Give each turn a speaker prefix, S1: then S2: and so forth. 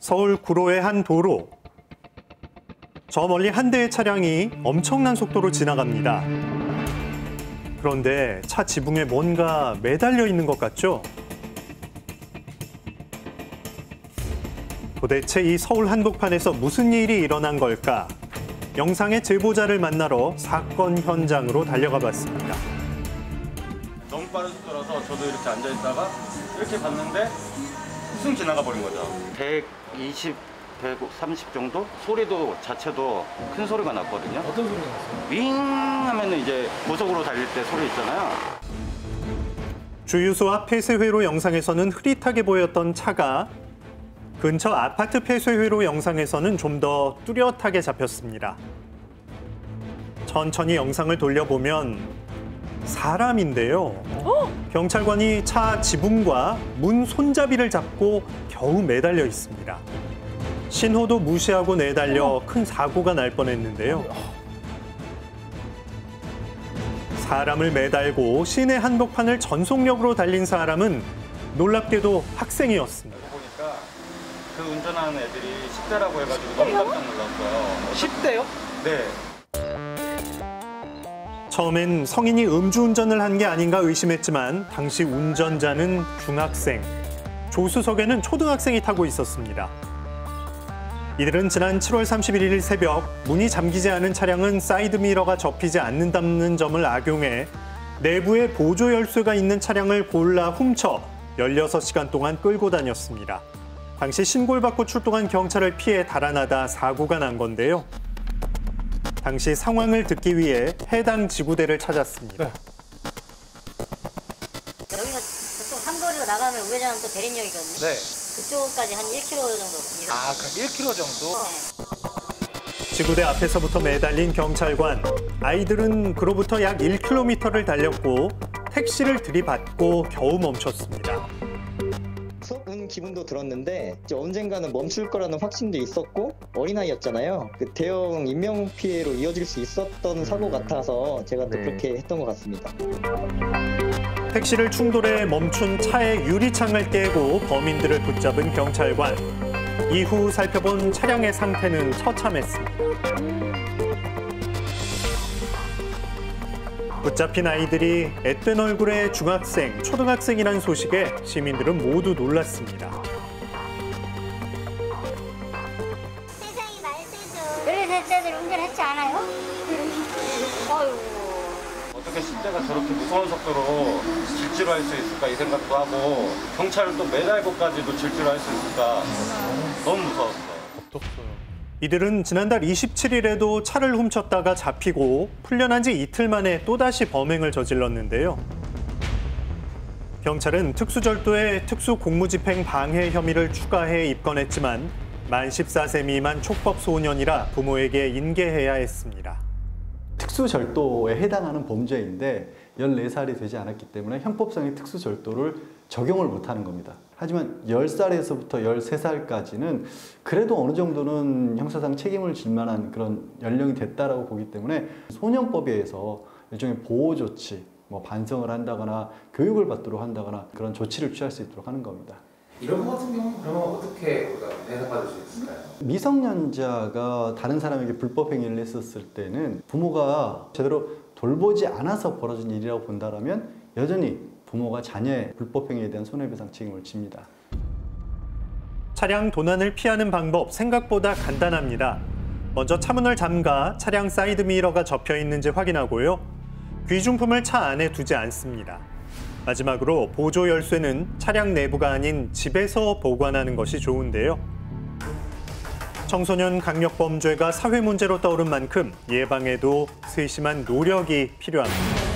S1: 서울 구로의 한 도로. 저 멀리 한 대의 차량이 엄청난 속도로 지나갑니다. 그런데 차 지붕에 뭔가 매달려 있는 것 같죠? 도대체 이 서울 한복판에서 무슨 일이 일어난 걸까? 영상의 제보자를 만나러 사건 현장으로 달려가 봤습니다.
S2: 너무 빠른 속도라서 저도 이렇게 앉아있다가 이렇게 봤는데 쑥 지나가 버린 거죠. 120, 130 정도? 소리도 자체도 큰 소리가 났거든요.
S3: 어떤 소리가 났어요?
S2: 윙 하면은 이제 고속으로 달릴 때 소리 있잖아요.
S1: 주유소 앞 폐쇄회로 영상에서는 흐릿하게 보였던 차가 근처 아파트 폐쇄회로 영상에서는 좀 더 뚜렷하게 잡혔습니다. 천천히 영상을 돌려보면 사람인데요. 경찰관이 차 지붕과 문 손잡이를 잡고 겨우 매달려 있습니다. 신호도 무시하고 내달려 큰 사고가 날 뻔했는데요. 사람을 매달고 시내 한복판을 전속력으로 달린 사람은 놀랍게도 학생이었습니다.
S2: 보니까 그 운전하는 애들이 10대라고 해가지고 너무 깜짝 놀랐어요.
S3: 10대요?
S2: 네.
S1: 처음엔 성인이 음주운전을 한 게 아닌가 의심했지만 당시 운전자는 중학생, 조수석에는 초등학생이 타고 있었습니다. 이들은 지난 7월 31일 새벽 문이 잠기지 않은 차량은 사이드미러가 접히지 않는다는 점을 악용해 내부에 보조 열쇠가 있는 차량을 골라 훔쳐 16시간 동안 끌고 다녔습니다. 당시 신고를 받고 출동한 경찰을 피해 달아나다 사고가 난 건데요. 당시 상황을 듣기 위해 해당 지구대를 찾았습니다.
S3: 네.
S4: 여기서 보통 삼거리로 나가면 우회전은 또 대림역이거든요.
S3: 네.
S4: 그쪽까지 한 1km 정도.
S3: 아, 그럼 1km 정도?
S1: 지구대 앞에서부터 매달린 경찰관. 아이들은 그로부터 약 1km를 달렸고 택시를 들이받고 겨우 멈췄습니다.
S5: 무서운 기분도 들었는데 이제 언젠가는 멈출 거라는 확신도 있었고 어린아이였잖아요. 그 대형 인명 피해로 이어질 수 있었던 사고 같아서 제가 또 그렇게 했던 것 같습니다.
S1: 택시를 충돌해 멈춘 차의 유리창을 깨고 범인들을 붙잡은 경찰관. 이후 살펴본 차량의 상태는 처참했습니다. 붙잡힌 아이들이 앳된 얼굴의 중학생, 초등학생이란 소식에 시민들은 모두 놀랐습니다.
S4: 세상이 말세죠. 그래서 때들 운전했지 않아요? 어휴.
S2: 어떻게 10대가 저렇게 무서운 속도로 질주를 할 수 있을까 이 생각도 하고 경찰을 또 매달고까지도 질주를 할 수 있을까 너무 무서웠어요.
S1: 이들은 지난달 27일에도 차를 훔쳤다가 잡히고 풀려난 지 이틀 만에 또다시 범행을 저질렀는데요. 경찰은 특수절도에 특수공무집행 방해 혐의를 추가해 입건했지만 만 14세 미만 촉법 소년이라 부모에게 인계해야 했습니다.
S6: 특수절도에 해당하는 범죄인데 14살이 되지 않았기 때문에 형법상의 특수절도를 적용을 못하는 겁니다. 하지만 10살에서부터 13살까지는 그래도 어느 정도는 형사상 책임을 질 만한 그런 연령이 됐다라고 보기 때문에 소년법에 의해서 일종의 보호조치, 반성을 한다거나 교육을 받도록 한다거나 그런 조치를 취할 수 있도록 하는 겁니다.
S7: 이런 것 같은 경우는 그러면 어떻게 해석받을 수 있을까요?
S6: 미성년자가 다른 사람에게 불법 행위를 했었을 때는 부모가 제대로 돌보지 않아서 벌어진 일이라고 본다면 여전히 부모가 자녀의 불법 행위에 대한 손해배상 책임을 집니다.
S1: 차량 도난을 피하는 방법 생각보다 간단합니다. 먼저 차문을 잠가 차량 사이드미러가 접혀 있는지 확인하고요. 귀중품을 차 안에 두지 않습니다. 마지막으로 보조 열쇠는 차량 내부가 아닌 집에서 보관하는 것이 좋은데요. 청소년 강력범죄가 사회 문제로 떠오른 만큼 예방에도 세심한 노력이 필요합니다.